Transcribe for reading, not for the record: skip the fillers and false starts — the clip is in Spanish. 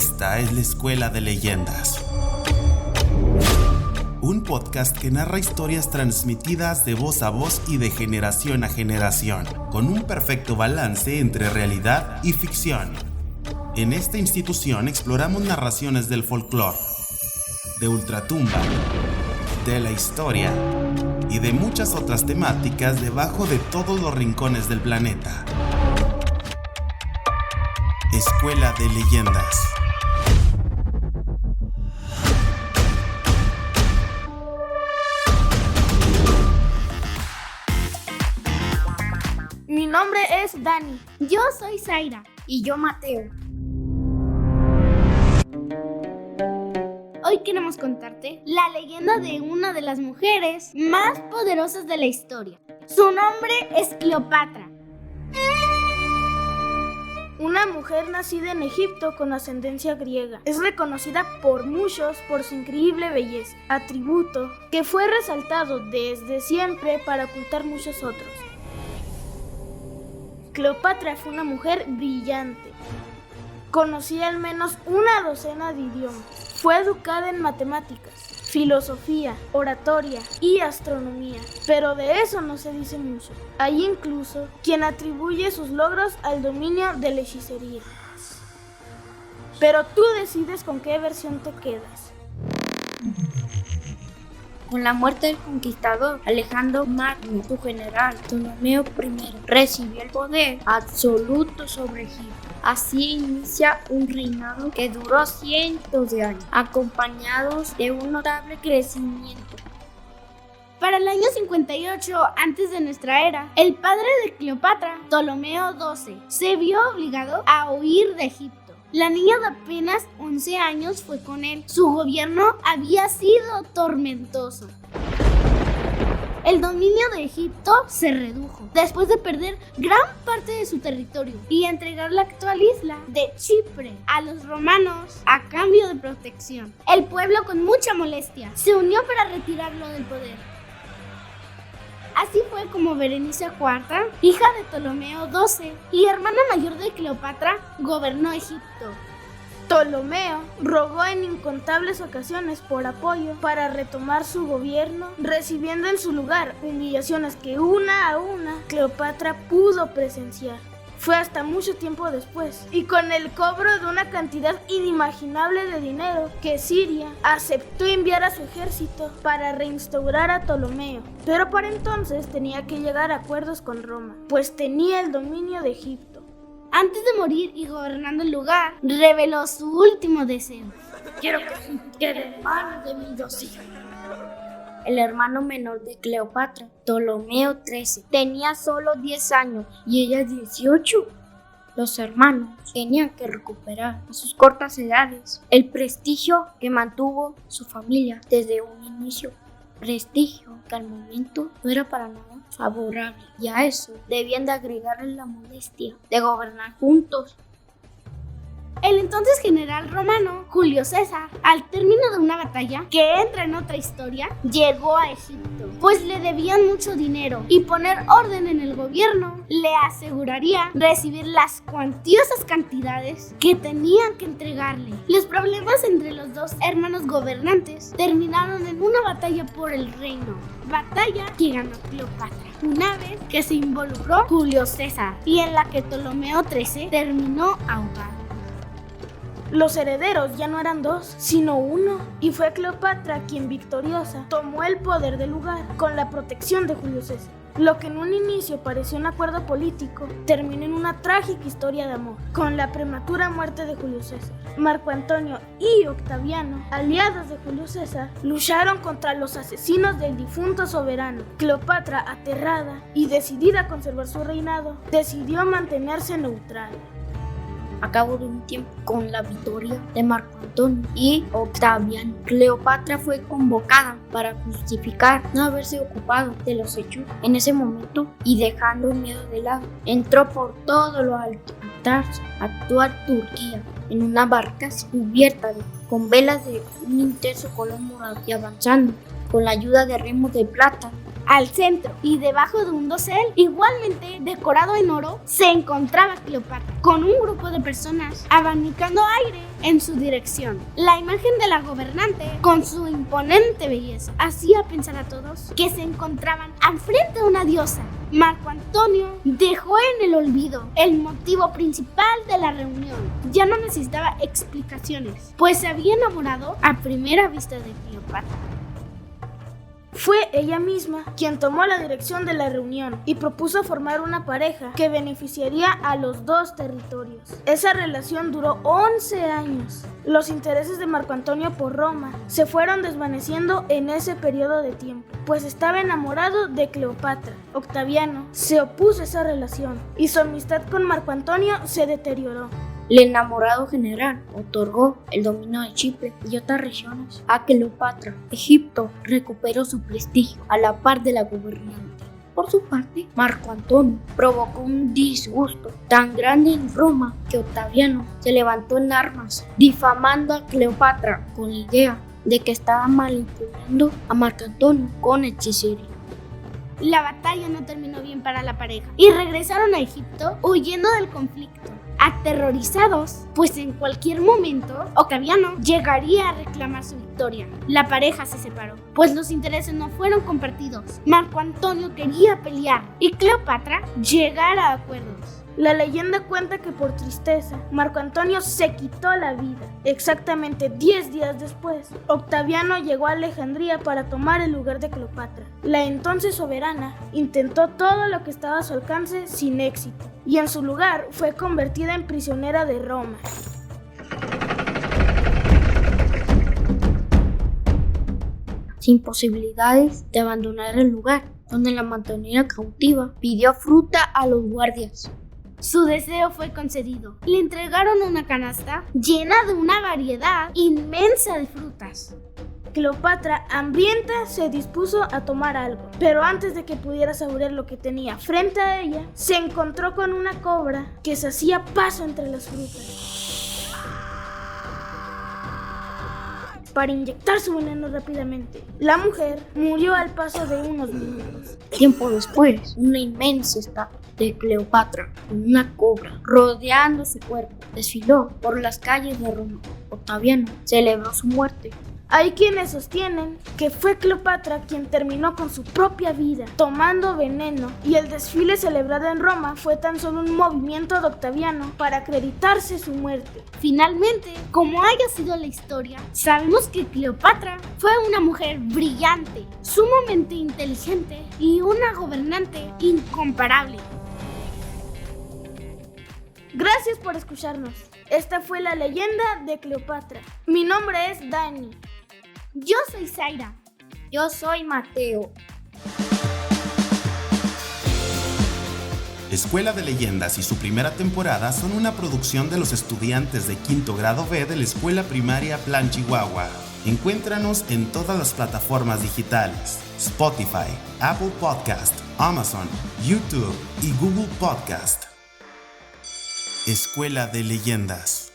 Esta es la Escuela de Leyendas, un podcast que narra historias transmitidas de voz a voz y de generación a generación, con un perfecto balance entre realidad y ficción. En esta institución exploramos narraciones del folclore, de ultratumba, de la historia y de muchas otras temáticas debajo de todos los rincones del planeta. Escuela de Leyendas. Mi nombre es Dani. Yo soy Zaira. Y yo Mateo. Hoy queremos contarte la leyenda de una de las mujeres más poderosas de la historia. Su nombre es Cleopatra. Una mujer nacida en Egipto con ascendencia griega. Es reconocida por muchos por su increíble belleza, atributo que fue resaltado desde siempre para ocultar muchos otros. Cleopatra fue una mujer brillante. Conocía al menos una docena de idiomas. Fue educada en matemáticas, filosofía, oratoria y astronomía, pero de eso no se dice mucho. Hay incluso quien atribuye sus logros al dominio de la hechicería. Pero tú decides con qué versión te quedas. Con la muerte del conquistador Alejandro Magno, su general Ptolomeo I recibió el poder absoluto sobre Egipto. Así inicia un reinado que duró cientos de años, acompañados de un notable crecimiento. Para el año 58 antes de nuestra era, el padre de Cleopatra, Ptolomeo XII, se vio obligado a huir de Egipto. La niña de apenas 11 años fue con él. Su gobierno había sido tormentoso. El dominio de Egipto se redujo después de perder gran parte de su territorio y entregar la actual isla de Chipre a los romanos a cambio de protección. El pueblo, con mucha molestia, se unió para retirarlo del poder. Así fue como Berenice IV, hija de Ptolomeo XII y hermana mayor de Cleopatra, gobernó Egipto. Ptolomeo rogó en incontables ocasiones por apoyo para retomar su gobierno, recibiendo en su lugar humillaciones que una a una Cleopatra pudo presenciar. Fue hasta mucho tiempo después, y con el cobro de una cantidad inimaginable de dinero, que Siria aceptó enviar a su ejército para reinstaurar a Ptolomeo. Pero para entonces tenía que llegar a acuerdos con Roma, pues tenía el dominio de Egipto. Antes de morir y gobernando el lugar, reveló su último deseo. Quiero que Egipto quede en manos de mis dos hijos. El hermano menor de Cleopatra, Ptolomeo XIII, tenía solo 10 años y ella 18. Los hermanos tenían que recuperar a sus cortas edades el prestigio que mantuvo su familia desde un inicio. Prestigio que al momento no era para nada favorable, y a eso debían de agregarle la molestia de gobernar juntos. El entonces general romano Julio César, al término de una batalla que entra en otra historia, llegó a Egipto, pues le debían mucho dinero y poner orden en el gobierno le aseguraría recibir las cuantiosas cantidades que tenían que entregarle. Los problemas entre los dos hermanos gobernantes terminaron en una batalla por el reino, batalla que ganó Cleopatra, una vez que se involucró Julio César y en la que Ptolomeo XIII terminó ahogado. Los herederos ya no eran dos, sino uno, y fue Cleopatra quien, victoriosa, tomó el poder del lugar con la protección de Julio César. Lo que en un inicio pareció un acuerdo político, terminó en una trágica historia de amor, con la prematura muerte de Julio César. Marco Antonio y Octaviano, aliados de Julio César, lucharon contra los asesinos del difunto soberano. Cleopatra, aterrada y decidida a conservar su reinado, decidió mantenerse neutral. A cabo de un tiempo, con la victoria de Marco Antonio y Octaviano, Cleopatra fue convocada para justificar no haberse ocupado de los hechos en ese momento, y dejando el miedo de lado, entró por todo lo alto a actuar Turquía en una barca cubierta con velas de un intenso color morado, y avanzando con la ayuda de remos de plata Al centro y debajo de un dosel, igualmente decorado en oro, se encontraba Cleopatra, con un grupo de personas abanicando aire en su dirección. La imagen de la gobernante, con su imponente belleza, hacía pensar a todos que se encontraban al frente de una diosa. Marco Antonio dejó en el olvido el motivo principal de la reunión. Ya no necesitaba explicaciones, pues se había enamorado a primera vista de Cleopatra. Fue ella misma quien tomó la dirección de la reunión y propuso formar una pareja que beneficiaría a los dos territorios. Esa relación duró 11 años. Los intereses de Marco Antonio por Roma se fueron desvaneciendo en ese periodo de tiempo, pues estaba enamorado de Cleopatra. Octaviano se opuso a esa relación y su amistad con Marco Antonio se deterioró. El enamorado general otorgó el dominio de Chipre y otras regiones a Cleopatra. Egipto recuperó su prestigio a la par de la gobernante. Por su parte, Marco Antonio provocó un disgusto tan grande en Roma que Octaviano se levantó en armas, difamando a Cleopatra con la idea de que estaba manipulando a Marco Antonio con hechicería. La batalla no terminó bien para la pareja y regresaron a Egipto huyendo del conflicto. Aterrorizados, pues en cualquier momento Octaviano llegaría a reclamar su victoria. La pareja se separó, pues los intereses no fueron compartidos. Marco Antonio quería pelear y Cleopatra llegar a acuerdos. La leyenda cuenta que por tristeza, Marco Antonio se quitó la vida. Exactamente 10 días después, Octaviano llegó a Alejandría para tomar el lugar de Cleopatra. La entonces soberana intentó todo lo que estaba a su alcance sin éxito, y en su lugar fue convertida en prisionera de Roma. Sin posibilidades de abandonar el lugar donde la mantenía cautiva, pidió fruta a los guardias. Su deseo fue concedido. Le entregaron una canasta llena de una variedad inmensa de frutas. Cleopatra, hambrienta, se dispuso a tomar algo, pero antes de que pudiera saborear lo que tenía frente a ella, se encontró con una cobra que se hacía paso entre las frutas para inyectar su veneno rápidamente. La mujer murió al paso de unos minutos. Tiempo después, una inmensa estatua de Cleopatra con una cobra rodeando su cuerpo desfiló por las calles de Roma. Octaviano celebró su muerte. Hay quienes sostienen que fue Cleopatra quien terminó con su propia vida, tomando veneno, y el desfile celebrado en Roma fue tan solo un movimiento de Octaviano para acreditarse su muerte. Finalmente, como haya sido la historia, sabemos que Cleopatra fue una mujer brillante, sumamente inteligente y una gobernante incomparable. Gracias por escucharnos. Esta fue la leyenda de Cleopatra. Mi nombre es Dani. Yo soy Zaira. Yo soy Mateo. Escuela de Leyendas y su primera temporada son una producción de los estudiantes de quinto grado B de la Escuela Primaria Plan Chihuahua. Encuéntranos en todas las plataformas digitales: Spotify, Apple Podcast, Amazon, YouTube y Google Podcast. Escuela de Leyendas.